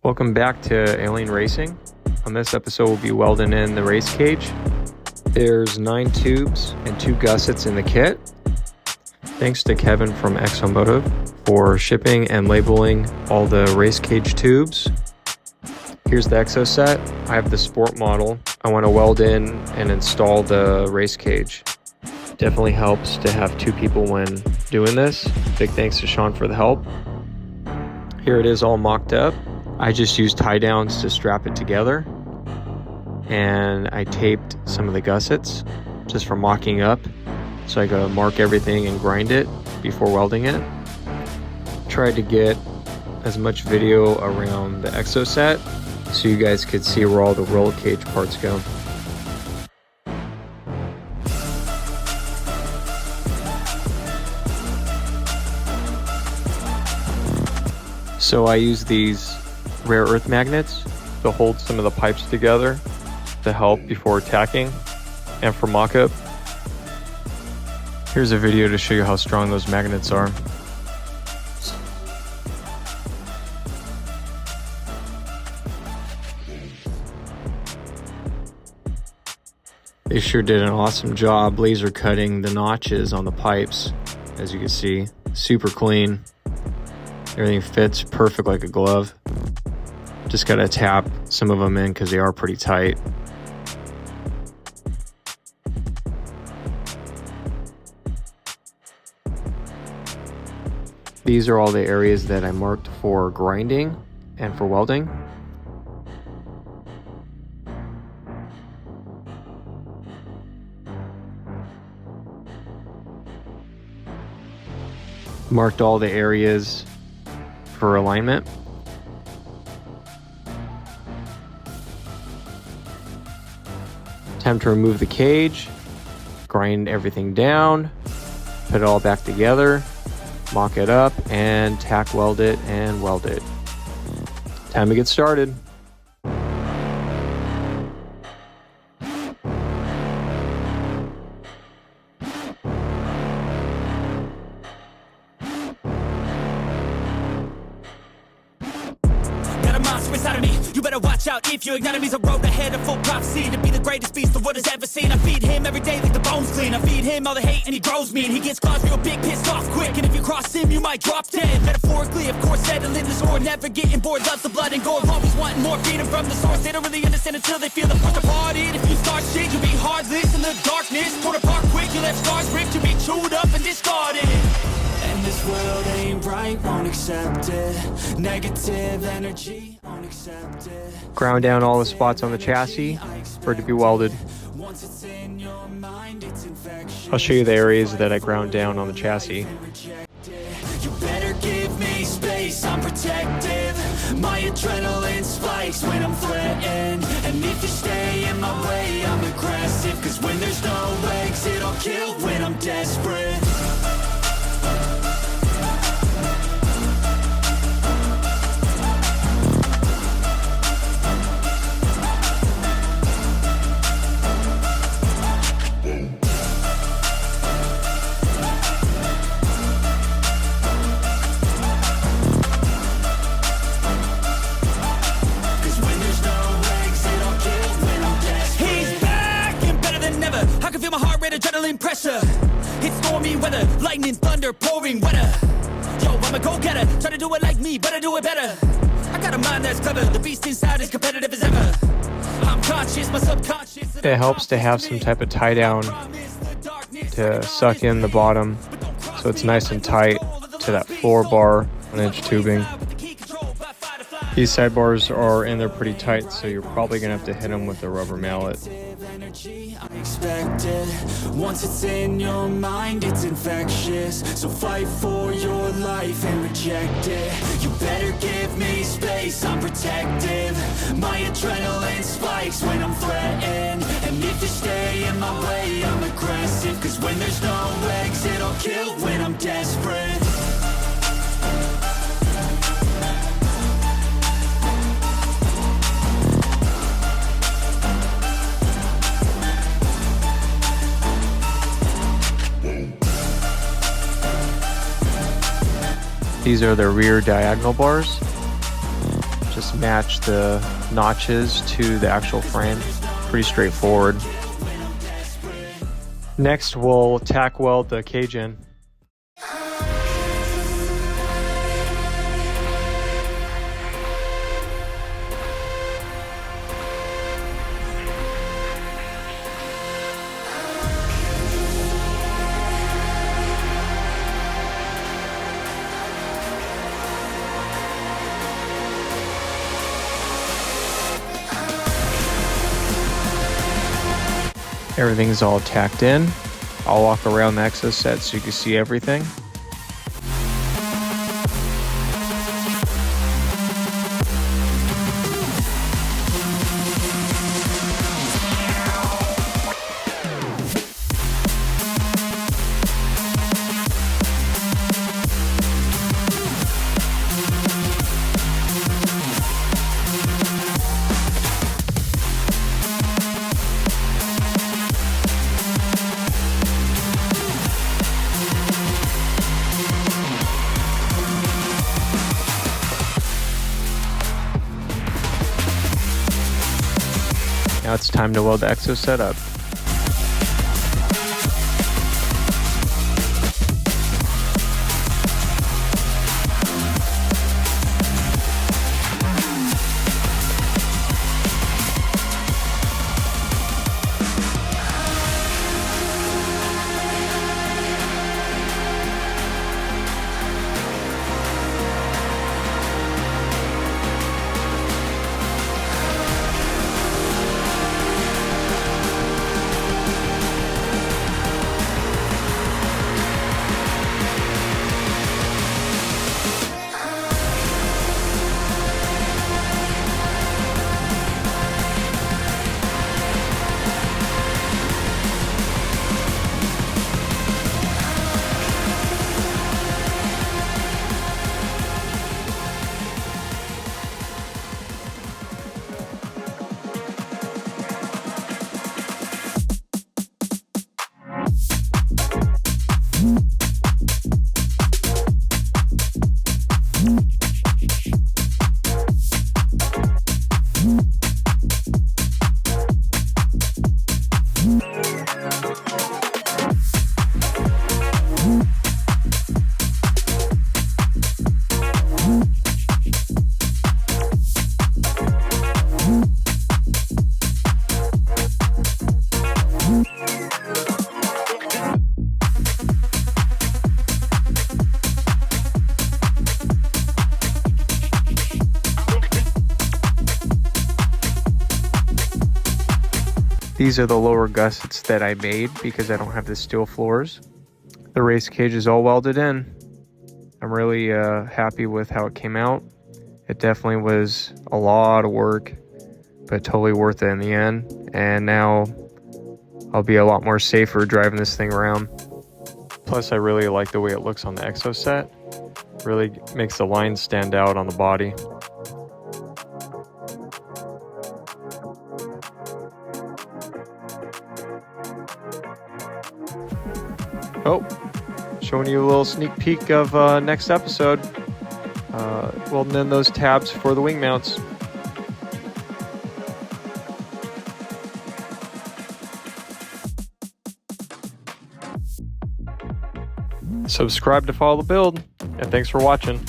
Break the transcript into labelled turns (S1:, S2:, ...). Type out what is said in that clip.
S1: Welcome back to Alien Racing. On this episode, we'll be welding in the race cage. There's 9 tubes and 2 gussets in the kit. Thanks to Kevin from Exomotive for shipping and labeling all the race cage tubes. Here's the Exocet. I have the Sport Model. I want to weld in and install the race cage. Definitely helps to have 2 people when doing this. Big thanks to Sean for the help. Here it is all mocked up. I just used tie downs to strap it together, and I taped some of the gussets just for mocking up, so I gotta mark everything and grind it before welding it. Tried to get as much video around the Exocet so you guys could see where all the roll cage parts go. So I use these rare earth magnets to hold some of the pipes together to help before tacking and for mock-up. Here's a video to show you how strong those magnets are. They sure did an awesome job laser cutting the notches on the pipes. As you can see, super clean. Everything fits perfect like a glove. Just gotta tap some of them in because they are pretty tight. These are all the areas that I marked for grinding and for welding. Marked all the areas for alignment. Time to remove the cage, grind everything down, put it all back together, mock it up, and tack weld it and weld it. Time to get started.
S2: Inside of me, you better watch out if your enemy's a road ahead of full prophecy to be the greatest beast the world has ever seen. I feed him every day like the bones clean. I feed him all the hate and he grows me, and he gets claws real big, pissed off quick. And if you cross him, you might drop dead. Metaphorically, of course, settling the score, never getting bored, loves the blood and gore, always wanting more freedom from the source. They don't really understand until they feel the force apart. If you start shit, you'll be heartless in the darkness, torn apart quick. You left scars ripped, you'll be chewed up and discarded. And this world ain't right, won't accept it. Negative energy, won't accept it.
S1: Ground down all the spots on the chassis for it to be welded. I'll show you the areas that I ground down on the chassis.
S2: You better give me space, I'm protective. My adrenaline spikes when I'm threatened. And if you stay in my way, I'm aggressive. Cause when there's no exit, I'll kill when I'm desperate. Adrenaline pressure, it's stormy weather, lightning, thunder, pouring weather. Yo, I'm a go-getter, try to do it like me, but I do it better. I got a mind that's clever, the beast inside is competitive as ever. I'm conscious, my subconscious.
S1: It helps to have some type of tie down to suck in the bottom so it's nice and tight to that floor bar 1-inch tubing. These sidebars are in there pretty tight, so you're probably gonna have to hit them with a rubber mallet.
S2: Once it's in your mind, it's infectious. So fight for your life and reject it. You better give me space, I'm protective. My adrenaline spikes when I'm threatened. And if you stay in my way, I'm aggressive. Cause when there's no exit, I'll kill when I'm desperate.
S1: These are the rear diagonal bars. Just just match the notches to the actual frame. Pretty straightforward. Next, we'll tack weld the cage in. Everything's all tacked in. I'll walk around the Exocet so you can see everything. Now it's time to weld the Exocet up. These are the lower gussets that I made because I don't have the steel floors. The race cage is all welded in. I'm really happy with how it came out. It definitely was a lot of work, but totally worth it in the end. And now I'll be a lot more safer driving this thing around. Plus, I really like the way it looks on the Exocet. Really makes the lines stand out on the body. Oh, showing you a little sneak peek of next episode. Welding in those tabs for the wing mounts. Subscribe to follow the build, and thanks for watching.